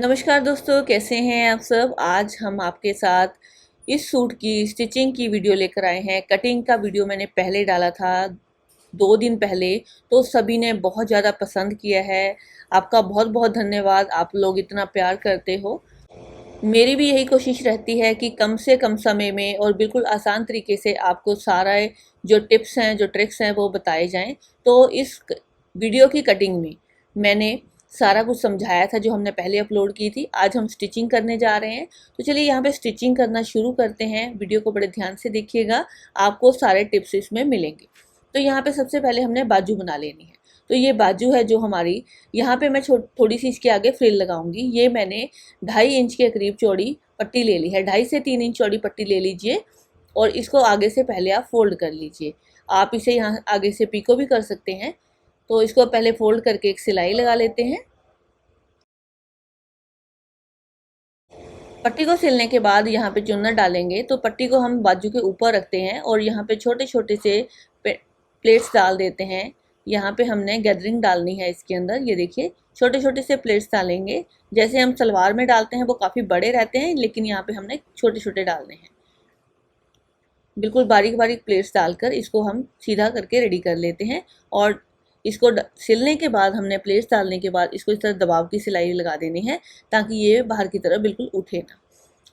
नमस्कार दोस्तों, कैसे हैं आप सब। आज हम आपके साथ इस सूट की स्टिचिंग की वीडियो लेकर आए हैं। कटिंग का वीडियो मैंने पहले डाला था 2 दिन पहले, तो सभी ने बहुत ज़्यादा पसंद किया है। आपका बहुत बहुत धन्यवाद, आप लोग इतना प्यार करते हो। मेरी भी यही कोशिश रहती है कि कम से कम समय में और बिल्कुल आसान तरीके से आपको सारा जो टिप्स हैं, जो ट्रिक्स हैं, वो बताए जाएं। तो इस वीडियो की कटिंग में मैंने सारा कुछ समझाया था जो हमने पहले अपलोड की थी। आज हम स्टिचिंग करने जा रहे हैं, तो चलिए यहाँ पे स्टिचिंग करना शुरू करते हैं। वीडियो को बड़े ध्यान से देखिएगा, आपको सारे टिप्स इसमें मिलेंगे। तो यहाँ पे सबसे पहले हमने बाजू बना लेनी है। तो ये बाजू है जो हमारी, यहाँ पे मैं थोड़ी सी इसके आगे फ्रिल लगाऊंगी। ये मैंने 2.5 इंच के करीब चौड़ी पट्टी ले ली है। 2.5 से 3 इंच चौड़ी पट्टी ले लीजिए और इसको आगे से पहले आप फोल्ड कर लीजिए। आप इसे यहाँ आगे से पीको भी कर सकते हैं। तो इसको पहले फोल्ड करके एक सिलाई लगा लेते हैं। पट्टी को सिलने के बाद यहाँ पे चुन्नट डालेंगे, तो पट्टी को हम बाजू के ऊपर रखते हैं और यहाँ पे छोटे छोटे से प्लेट्स डाल देते हैं। यहाँ पे हमने गैदरिंग डालनी है इसके अंदर। ये देखिए, छोटे छोटे से प्लेट्स डालेंगे। जैसे हम सलवार में डालते हैं वो काफ़ी बड़े रहते हैं, लेकिन यहाँ पे हमने छोटे छोटे डालने हैं। बिल्कुल बारीक बारीक प्लेट्स डालकर इसको हम सीधा करके रेडी कर लेते हैं। और इसको सिलने के बाद हमने प्लेट्स डालने के बाद इसको इस तरह दबाव की सिलाई लगा देनी है, ताकि ये बाहर की तरफ बिल्कुल उठे ना।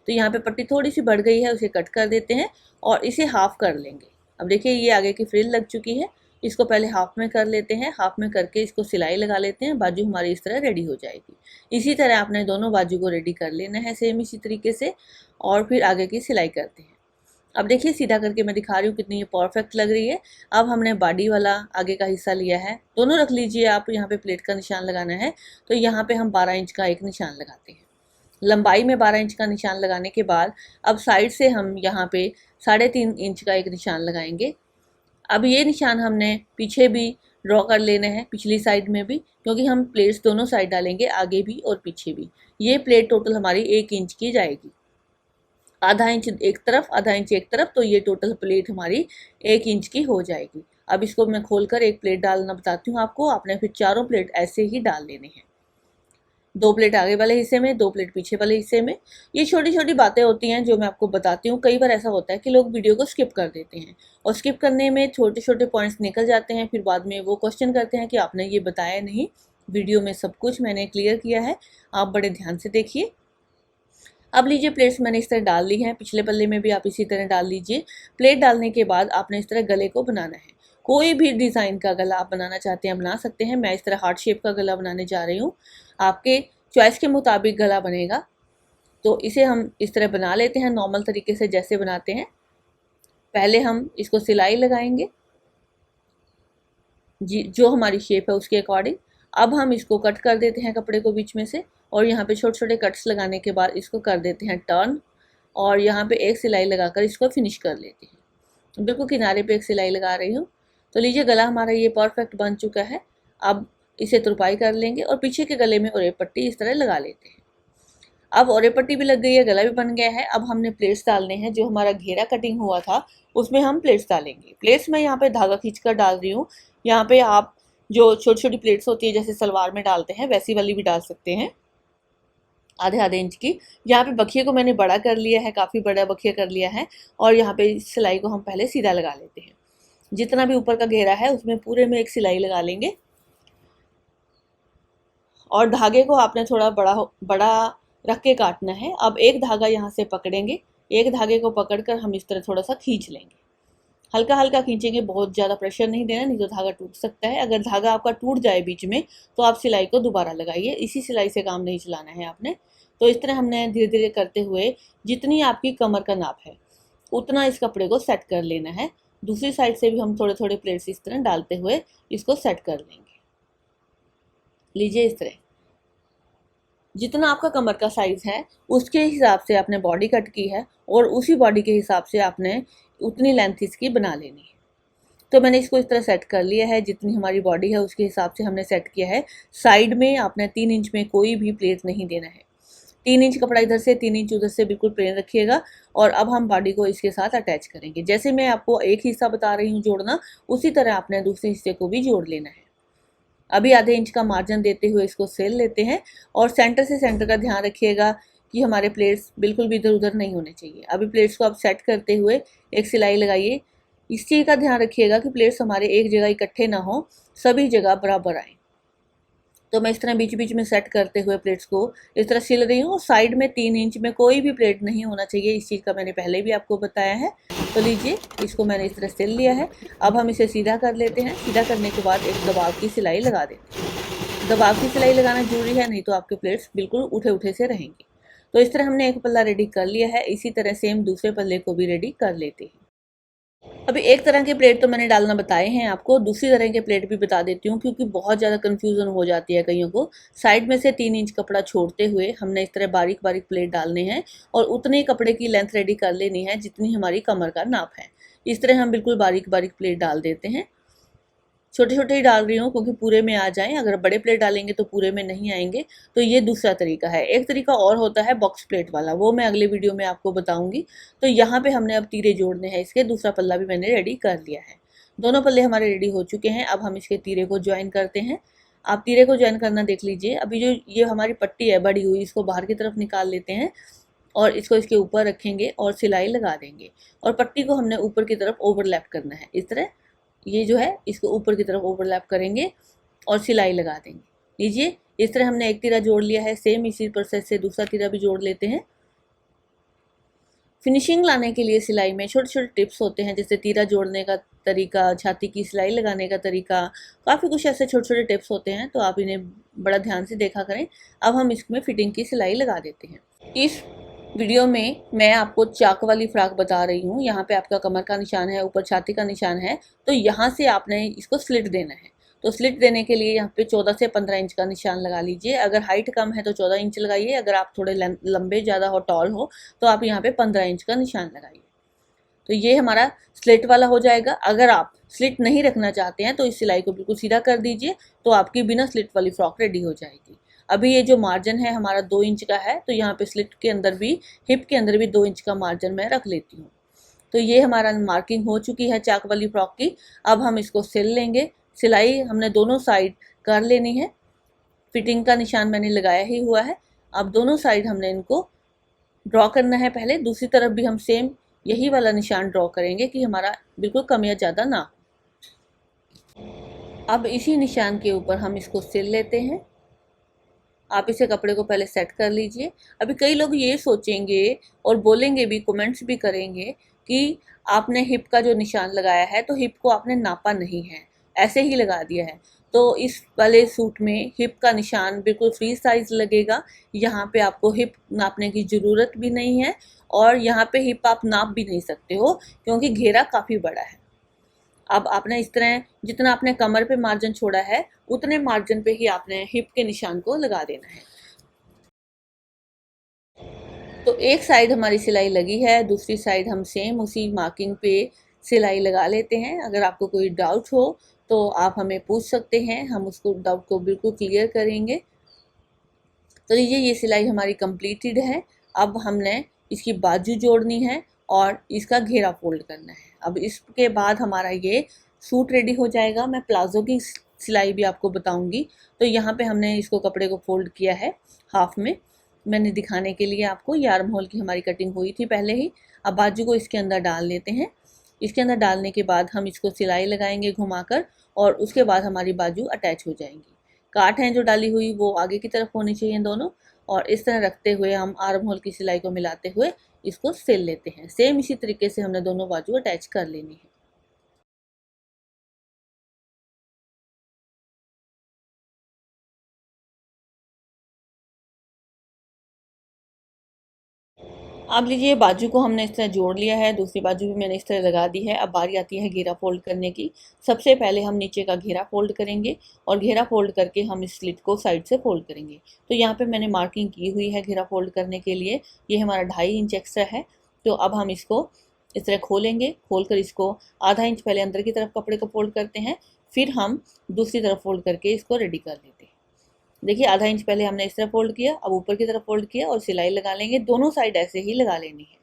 तो यहाँ पे पट्टी थोड़ी सी बढ़ गई है, उसे कट कर देते हैं और इसे हाफ कर लेंगे। अब देखिए, ये आगे की फ्रिल लग चुकी है। इसको पहले हाफ में कर लेते हैं। हाफ में करके इसको सिलाई लगा लेते हैं। बाजू हमारी इस तरह रेडी हो जाएगी। इसी तरह आपने दोनों बाजू को रेडी कर लेना है, सेम इसी तरीके से। और फिर आगे की सिलाई करते हैं। अब देखिए, सीधा करके मैं दिखा रही हूँ कितनी ये परफेक्ट लग रही है। अब हमने बॉडी वाला आगे का हिस्सा लिया है। दोनों रख लीजिए आप। यहाँ पे प्लेट का निशान लगाना है, तो यहाँ पे हम 12 इंच का एक निशान लगाते हैं। लंबाई में 12 इंच का निशान लगाने के बाद अब साइड से हम यहाँ पे 3.5 इंच का एक निशान लगाएंगे। अब ये निशान हमने पीछे भी ड्रॉ कर लेने हैं, पिछली साइड में भी, क्योंकि हम प्लेट्स दोनों साइड डालेंगे, आगे भी और पीछे भी। ये प्लेट टोटल हमारी 1 इंच की जाएगी। आधा इंच एक तरफ, आधा इंच एक तरफ, तो ये टोटल प्लेट हमारी 1 इंच की हो जाएगी। अब इसको मैं खोलकर एक प्लेट डालना बताती हूँ आपको। आपने फिर चारों प्लेट ऐसे ही डाल लेने हैं। 2 प्लेट आगे वाले हिस्से में, 2 प्लेट पीछे वाले हिस्से में। ये छोटी छोटी बातें होती हैं जो मैं आपको बताती हूँ। कई बार ऐसा होता है कि लोग वीडियो को स्किप कर देते हैं और स्किप करने में छोटे छोटे पॉइंट्स निकल जाते हैं। फिर बाद में वो क्वेश्चन करते हैं कि आपने ये बताया नहीं। वीडियो में सब कुछ मैंने क्लियर किया है, आप बड़े ध्यान से देखिए। अब लीजिए, प्लेट्स मैंने इस तरह डाल ली हैं। पिछले पल्ले में भी आप इसी तरह डाल लीजिए। प्लेट डालने के बाद आपने इस तरह गले को बनाना है। कोई भी डिज़ाइन का गला आप बनाना चाहते हैं बना सकते हैं। मैं इस तरह हार्ट शेप का गला बनाने जा रही हूँ। आपके चॉइस के मुताबिक गला बनेगा। तो इसे हम इस तरह बना लेते हैं, नॉर्मल तरीके से जैसे बनाते हैं। पहले हम इसको सिलाई लगाएंगे जी, जो हमारी शेप है उसके अकॉर्डिंग। अब हम इसको कट कर देते हैं कपड़े को बीच में से, और यहाँ पे छोटे छोटे कट्स लगाने के बाद इसको कर देते हैं टर्न, और यहाँ पे एक सिलाई लगाकर इसको फिनिश कर लेते हैं। बिल्कुल किनारे पे एक सिलाई लगा रही हूँ। तो लीजिए, गला हमारा ये परफेक्ट बन चुका है। अब इसे तुरपाई कर लेंगे और पीछे के गले में ओरे पट्टी इस तरह लगा लेते हैं। अब ओरे पट्टी भी लग गई है, गला भी बन गया है। अब हमने प्लेट्स डालने हैं। जो हमारा घेरा कटिंग हुआ था उसमें हम प्लेट्स डालेंगे। प्लेट्स में यहाँ पे धागा खींचकर डाल रही हूँ। यहाँ पे आप जो छोटी छोटी प्लेट्स होती है जैसे सलवार में डालते हैं, वैसी वाली भी डाल सकते हैं, आधे आधे इंच की। यहाँ पे बखिए को मैंने बड़ा कर लिया है, काफ़ी बड़ा बखिया कर लिया है। और यहाँ पे सिलाई को हम पहले सीधा लगा लेते हैं। जितना भी ऊपर का घेरा है उसमें पूरे में एक सिलाई लगा लेंगे। और धागे को आपने थोड़ा बड़ा बड़ा रख के काटना है। अब एक धागा यहाँ से पकड़ेंगे। एक धागे को पकड़कर हम इस तरह थोड़ा सा खींच लेंगे। हल्का हल्का खींचेंगे, बहुत ज़्यादा प्रेशर नहीं देना, नहीं तो धागा टूट सकता है। अगर धागा आपका टूट जाए बीच में, तो आप सिलाई को दोबारा लगाइए। इसी सिलाई से काम नहीं चलाना है आपने। तो इस तरह हमने धीरे धीरे करते हुए जितनी आपकी कमर का नाप है उतना इस कपड़े को सेट कर लेना है। दूसरी साइड से भी हम थोड़े थोड़े प्लेट्स इस तरह डालते हुए इसको सेट कर लेंगे। लीजिए, इस तरह जितना आपका कमर का साइज़ है उसके हिसाब से आपने बॉडी कट की है, और उसी बॉडी के हिसाब से आपने उतनी लेंथ इसकी बना लेनी है। तो मैंने इसको इस तरह सेट कर लिया है। जितनी हमारी बॉडी है उसके हिसाब से हमने सेट किया है। साइड में आपने 3 इंच में कोई भी प्लेट नहीं देना है। 3 इंच कपड़ा इधर से, 3 इंच उधर से, बिल्कुल प्लेन रखिएगा। और अब हम बॉडी को इसके साथ अटैच करेंगे। जैसे मैं आपको एक हिस्सा बता रही हूँ जोड़ना, उसी तरह आपने दूसरे हिस्से को भी जोड़ लेना है। अभी आधे इंच का मार्जिन देते हुए इसको सिल लेते हैं और सेंटर से सेंटर का ध्यान रखिएगा कि हमारे प्लेट्स बिल्कुल भी इधर उधर नहीं होने चाहिए। अभी प्लेट्स को आप सेट करते हुए एक सिलाई लगाइए। इस चीज़ का ध्यान रखिएगा कि प्लेट्स हमारे एक जगह इकट्ठे ना हो, सभी जगह बराबर आए। तो मैं इस तरह बीच बीच में सेट करते हुए प्लेट्स को इस तरह सिल रही हूँ। साइड में 3 इंच में कोई भी प्लेट नहीं होना चाहिए, इस चीज़ का मैंने पहले भी आपको बताया है। तो लीजिए, इसको मैंने इस तरह सिल लिया है। अब हम इसे सीधा कर लेते हैं। सीधा करने के बाद एक दबाव की सिलाई लगा देते हैं। दबाव की सिलाई लगाना जरूरी है, नहीं तो आपके प्लेट्स बिल्कुल उठे उठे से रहेंगे। तो इस तरह हमने एक पल्ला रेडी कर लिया है। इसी तरह सेम दूसरे पल्ले को भी रेडी कर लेते हैं। अभी एक तरह के प्लेट तो मैंने डालना बताए हैं आपको, दूसरी तरह के प्लेट भी बता देती हूँ क्योंकि बहुत ज़्यादा कन्फ्यूज़न हो जाती है कईयों को। साइड में से 3 इंच कपड़ा छोड़ते हुए हमने इस तरह बारीक बारीक प्लेट डालने हैं और उतने ही कपड़े की लेंथ रेडी कर लेनी है जितनी हमारी कमर का नाप है। इस तरह हम बिल्कुल बारीक बारीक प्लेट डाल देते हैं। छोटे छोटे ही डाल रही हूँ क्योंकि पूरे में आ जाएं। अगर बड़े प्लेट डालेंगे तो पूरे में नहीं आएंगे। तो ये दूसरा तरीका है। एक तरीका और होता है बॉक्स प्लेट वाला, वो मैं अगले वीडियो में आपको बताऊंगी। तो यहाँ पे हमने अब तीरे जोड़ने हैं इसके। दूसरा पल्ला भी मैंने रेडी कर लिया है। दोनों पल्ले हमारे रेडी हो चुके हैं। अब हम इसके तीरे को ज्वाइन करते हैं। आप तीरे को ज्वाइन करना देख लीजिए। अभी जो ये हमारी पट्टी है बड़ी हुई, इसको बाहर की तरफ निकाल लेते हैं और इसको इसके ऊपर रखेंगे और सिलाई लगा देंगे। और पट्टी को हमने ऊपर की तरफ ओवरलैप करना है। इस तरह ये जो है इसको ऊपर की तरफ ओवरलैप करेंगे और सिलाई लगा देंगे। लीजिए, इस तरह हमने एक तीरा जोड़ लिया है। सेम इसी प्रोसेस से दूसरा तीरा भी जोड़ लेते हैं। फिनिशिंग लाने के लिए सिलाई में छोटे छोटे टिप्स होते हैं, जैसे तीरा जोड़ने का तरीका, छाती की सिलाई लगाने का तरीका, काफ़ी कुछ ऐसे छोटे छोटे टिप्स होते हैं। तो आप इन्हें बड़ा ध्यान से देखा करें। अब हम इसमें फिटिंग की सिलाई लगा देते हैं। इस वीडियो में मैं आपको चाक वाली फ्रॉक बता रही हूँ। यहाँ पे आपका कमर का निशान है, ऊपर छाती का निशान है। तो यहाँ से आपने इसको स्लिट देना है। तो स्लिट देने के लिए यहाँ पे 14 से 15 इंच का निशान लगा लीजिए। अगर हाइट कम है तो 14 इंच लगाइए। अगर आप थोड़े लंबे ज़्यादा हो, टॉल हो, तो आप यहाँ पे 15 इंच का निशान लगाइए। तो ये हमारा स्लिट वाला हो जाएगा। अगर आप स्लिट नहीं रखना चाहते हैं तो इस सिलाई को बिल्कुल सीधा कर दीजिए, तो आपकी बिना स्लिट वाली फ्रॉक रेडी हो जाएगी। अभी ये जो मार्जिन है हमारा 2 इंच का है, तो यहाँ पे स्लिट के अंदर भी, हिप के अंदर भी 2 इंच का मार्जिन मैं रख लेती हूँ। तो ये हमारा मार्किंग हो चुकी है चाक वाली फ्रॉक की। अब हम इसको सिल लेंगे। सिलाई हमने दोनों साइड कर लेनी है। फिटिंग का निशान मैंने लगाया ही हुआ है। अब दोनों साइड हमने इनको ड्रॉ करना है। पहले दूसरी तरफ भी हम सेम यही वाला निशान ड्रॉ करेंगे कि हमारा बिल्कुल कम या ज़्यादा ना। अब इसी निशान के ऊपर हम इसको सिल लेते हैं। आप इसे कपड़े को पहले सेट कर लीजिए। अभी कई लोग ये सोचेंगे और बोलेंगे भी, कमेंट्स भी करेंगे कि आपने हिप का जो निशान लगाया है तो हिप को आपने नापा नहीं है, ऐसे ही लगा दिया है। तो इस वाले सूट में हिप का निशान बिल्कुल फ्री साइज लगेगा। यहाँ पे आपको हिप नापने की ज़रूरत भी नहीं है और यहाँ पे हिप आप नाप भी नहीं सकते हो क्योंकि घेरा काफ़ी बड़ा है। अब आपने इस तरह जितना आपने कमर पे मार्जिन छोड़ा है उतने मार्जिन पे ही आपने हिप के निशान को लगा देना है। तो एक साइड हमारी सिलाई लगी है, दूसरी साइड हम सेम उसी मार्किंग पे सिलाई लगा लेते हैं। अगर आपको कोई डाउट हो तो आप हमें पूछ सकते हैं, हम उसको डाउट को बिल्कुल क्लियर करेंगे। तो लीजिए, ये सिलाई हमारी कंप्लीटेड है। अब हमने इसकी बाजू जोड़नी है और इसका घेरा फोल्ड करना है। अब इसके बाद हमारा ये सूट रेडी हो जाएगा। मैं प्लाजो की सिलाई भी आपको बताऊंगी। तो यहाँ पे हमने इसको कपड़े को फोल्ड किया है हाफ में, मैंने दिखाने के लिए आपको। ये आर्म होल की हमारी कटिंग हुई थी पहले ही। अब बाजू को इसके अंदर डाल लेते हैं। इसके अंदर डालने के बाद हम इसको सिलाई लगाएंगे घुमाकर और उसके बाद हमारी बाजू अटैच हो जाएंगी। काट हैं जो डाली हुई वो आगे की तरफ होनी चाहिए दोनों। और इस तरह रखते हुए हम आर्म होल की सिलाई को मिलाते हुए इसको सिल लेते हैं। सेम इसी तरीके से हमने दोनों बाजू अटैच कर लेनी है। अब लीजिए, बाजू को हमने इस तरह जोड़ लिया है, दूसरी बाजू भी मैंने इस तरह लगा दी है। अब बारी आती है घेरा फोल्ड करने की। सबसे पहले हम नीचे का घेरा फोल्ड करेंगे और घेरा फोल्ड करके हम इस स्लिट को साइड से फोल्ड करेंगे। तो यहाँ पे मैंने मार्किंग की हुई है घेरा फोल्ड करने के लिए। ये हमारा 2.5 इंच एक्स्ट्रा है। तो अब हम इसको इस तरह खोलेंगे। खोल कर इसको आधा इंच पहले अंदर की तरफ कपड़े को फोल्ड करते हैं, फिर हम दूसरी तरफ फोल्ड करके इसको रेडी कर लेते हैं। देखिए, आधा इंच पहले हमने इस तरह फोल्ड किया, अब ऊपर की तरफ फोल्ड किया और सिलाई लगा लेंगे। दोनों साइड ऐसे ही लगा लेनी है।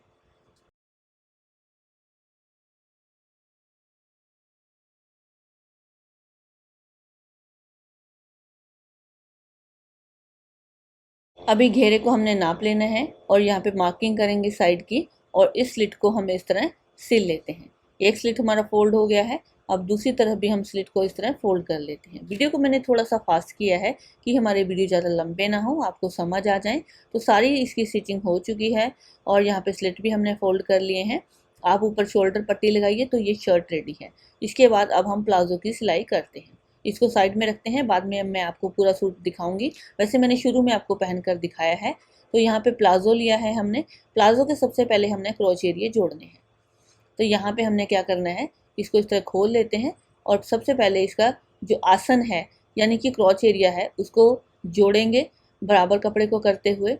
अभी घेरे को हमने नाप लेना है और यहाँ पे मार्किंग करेंगे साइड की, और इस स्लिट को हम इस तरह सिल लेते हैं। एक स्लिट हमारा फोल्ड हो गया है, अब दूसरी तरफ भी हम स्लिट को इस तरह फोल्ड कर लेते हैं। वीडियो को मैंने थोड़ा सा फास्ट किया है कि हमारे वीडियो ज़्यादा लंबे ना हो, आपको समझ आ जाए। तो सारी इसकी स्टिचिंग हो चुकी है और यहाँ पे स्लिट भी हमने फोल्ड कर लिए हैं। आप ऊपर शोल्डर पट्टी लगाइए तो ये शर्ट रेडी है। इसके बाद अब हम प्लाजो की सिलाई करते हैं। इसको साइड में रखते हैं, बाद में मैं आपको पूरा सूट दिखाऊंगी। वैसे मैंने शुरू में आपको पहनकर दिखाया है। तो यहाँ पे प्लाजो लिया है हमने। प्लाजो के सबसे पहले हमने क्रोच एरिया जोड़ने हैं। तो यहाँ पे हमने क्या करना है, इसको इस तरह खोल लेते हैं और सबसे पहले इसका जो आसन है यानी कि क्रॉच एरिया है उसको जोड़ेंगे बराबर कपड़े को करते हुए।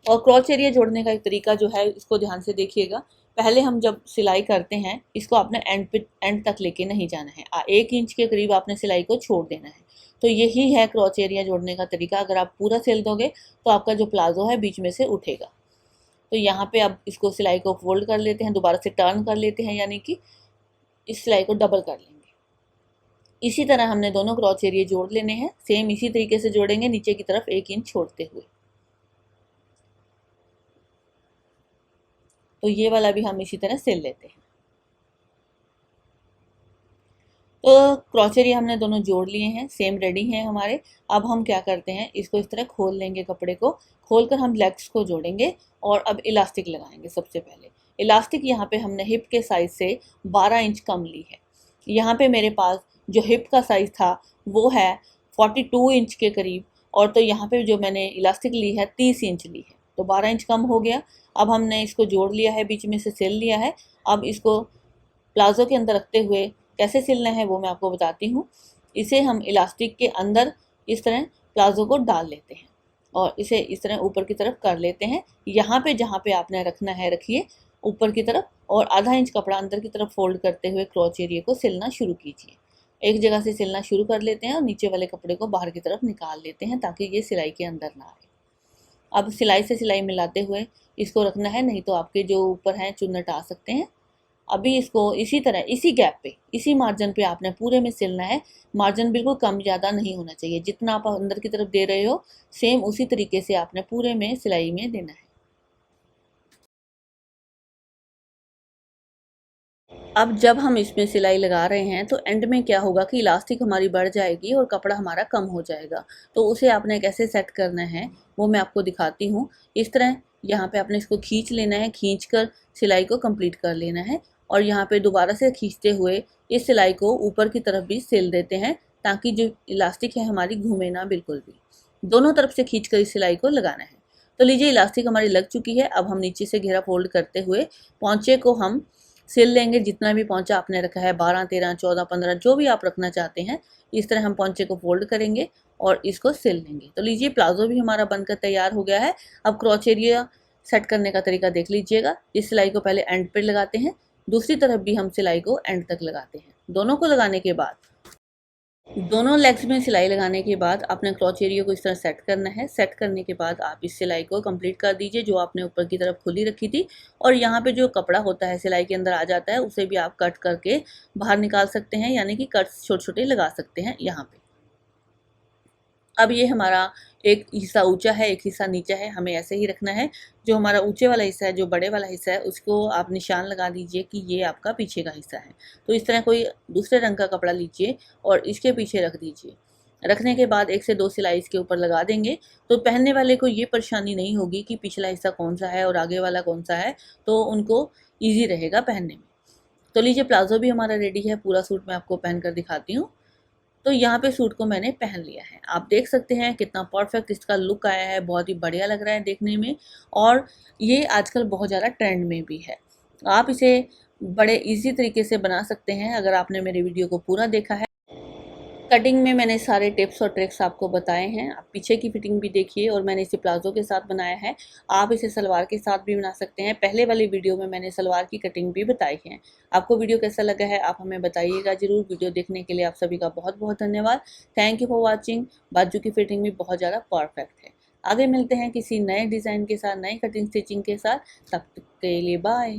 और क्रॉच एरिया जोड़ने का एक तरीका जो है इसको ध्यान से देखिएगा। पहले हम जब सिलाई करते हैं इसको आपने एंड तक लेके नहीं जाना है, 1 इंच के करीब आपने सिलाई को छोड़ देना है। तो यही है क्रॉच एरिया जोड़ने का तरीका। अगर आप पूरा सिल दोगे तो आपका जो प्लाजो है बीच में से उठेगा। तो यहाँ पे अब इसको सिलाई को फोल्ड कर लेते हैं, दोबारा से टर्न कर लेते हैं, यानी कि इस सिलाई को डबल कर लेंगे। इसी तरह हमने दोनों क्रॉच एरिया जोड़ लेने हैं, सेम इसी तरीके से जोड़ेंगे, नीचे की तरफ 1 इंच छोड़ते हुए। तो ये वाला भी हम इसी तरह सिल लेते हैं। तो क्रॉच एरिया हमने दोनों जोड़ लिए हैं, सेम रेडी हैं हमारे। अब हम क्या करते हैं, इसको इस तरह खोल लेंगे, कपड़े को खोलकर हम लेग्स को जोड़ेंगे और अब इलास्टिक लगाएंगे। सबसे पहले इलास्टिक यहाँ पे हमने हिप के साइज से 12 इंच कम ली है। यहाँ पे मेरे पास जो हिप का साइज था वो है 42 इंच के करीब, और तो यहाँ पे जो मैंने इलास्टिक ली है 30 इंच ली है, तो 12 इंच कम हो गया। अब हमने इसको जोड़ लिया है, बीच में से सिल लिया है। अब इसको प्लाजो के अंदर रखते हुए कैसे सिलना है वो मैं आपको बताती हूँ। इसे हम इलास्टिक के अंदर इस तरह प्लाजो को डाल लेते हैं और इसे इस तरह ऊपर की तरफ कर लेते हैं। यहाँ पे जहाँ पे आपने रखना है रखिए ऊपर की तरफ, और आधा इंच कपड़ा अंदर की तरफ फोल्ड करते हुए क्रॉच एरिया को सिलना शुरू कीजिए। एक जगह से सिलना शुरू कर लेते हैं और नीचे वाले कपड़े को बाहर की तरफ निकाल लेते हैं ताकि ये सिलाई के अंदर ना आए। अब सिलाई से सिलाई मिलाते हुए इसको रखना है, नहीं तो आपके जो ऊपर हैं चुन्नट आ सकते हैं। अभी इसको इसी तरह इसी गैप पे इसी मार्जिन पे आपने पूरे में सिलना है। मार्जिन बिल्कुल कम ज़्यादा नहीं होना चाहिए, जितना आप अंदर की तरफ दे रहे हो सेम उसी तरीके से आपने पूरे में सिलाई में देना है। अब जब हम इसमें सिलाई लगा रहे हैं तो एंड में क्या होगा कि इलास्टिक हमारी बढ़ जाएगी और कपड़ा हमारा कम हो जाएगा। तो उसे आपने कैसे सेट करना है वो मैं आपको दिखाती हूँ। इस तरह यहाँ पे आपने इसको खींच लेना है, खींच कर सिलाई को कंप्लीट कर लेना है, और यहाँ पे दोबारा से खींचते हुए इस सिलाई को ऊपर की तरफ भी सिल देते हैं ताकि जो इलास्टिक है हमारी घूमे ना बिल्कुल भी। दोनों तरफ से खींच कर इस सिलाई को लगाना है। तो लीजिए इलास्टिक हमारी लग चुकी है। अब हम नीचे से घेरा फोल्ड करते हुए पौंचे को हम सिल लेंगे। जितना भी पौंचा आपने रखा है 12, 13, 14, 15 जो भी आप रखना चाहते हैं, इस तरह हम पौंचे को फोल्ड करेंगे और इसको सिल लेंगे। तो लीजिए प्लाजो भी हमारा बनकर तैयार हो गया है। अब क्रॉच एरिया सेट करने का तरीका देख लीजिएगा। इस सिलाई को पहले एंड पर लगाते हैं, दूसरी तरफ भी हम सिलाई को एंड तक लगाते हैं। दोनों को लगाने के बाद दोनों लेग्स में सिलाई लगाने के बाद अपने क्रॉच एरिया को इस तरह सेट करना है। सेट करने के बाद आप इस सिलाई को कंप्लीट कर दीजिए जो आपने ऊपर की तरफ खुली रखी थी, और यहाँ पे जो कपड़ा होता है सिलाई के अंदर आ जाता है उसे भी आप कट करके बाहर निकाल सकते हैं, यानी कि कट्स छोटे छोटे लगा सकते हैं यहाँ पे। अब ये हमारा एक हिस्सा ऊंचा है, एक हिस्सा नीचा है, हमें ऐसे ही रखना है। जो हमारा ऊंचे वाला हिस्सा है, जो बड़े वाला हिस्सा है, उसको आप निशान लगा दीजिए कि ये आपका पीछे का हिस्सा है। तो इस तरह कोई दूसरे रंग का कपड़ा लीजिए और इसके पीछे रख दीजिए। रखने के बाद 1 से 2 सिलाई इसके ऊपर लगा देंगे, तो पहनने वाले को ये परेशानी नहीं होगी कि पिछला हिस्सा कौन सा है और आगे वाला कौन सा है, तो उनको ईजी रहेगा पहनने में। तो लीजिए प्लाजो भी हमारा रेडी है। पूरा सूट मैं आपको पहन कर दिखाती हूँ। तो यहाँ पे सूट को मैंने पहन लिया है। आप देख सकते हैं कितना परफेक्ट इसका लुक आया है, बहुत ही बढ़िया लग रहा है देखने में, और ये आजकल बहुत ज़्यादा ट्रेंड में भी है। आप इसे बड़े इजी तरीके से बना सकते हैं अगर आपने मेरे वीडियो को पूरा देखा है। कटिंग में मैंने सारे टिप्स और ट्रिक्स आपको बताए हैं। आप पीछे की फिटिंग भी देखिए, और मैंने इसे प्लाजो के साथ बनाया है। आप इसे सलवार के साथ भी बना सकते हैं। पहले वाली वीडियो में मैंने सलवार की कटिंग भी बताई है। आपको वीडियो कैसा लगा है आप हमें बताइएगा ज़रूर। वीडियो देखने के लिए आप सभी का बहुत बहुत धन्यवाद। Thank you for watching. बाजू की फिटिंग भी बहुत ज़्यादा परफेक्ट है। आगे मिलते हैं किसी नए डिज़ाइन के साथ, नई कटिंग स्टिचिंग के साथ। तब तक के लिए बाय।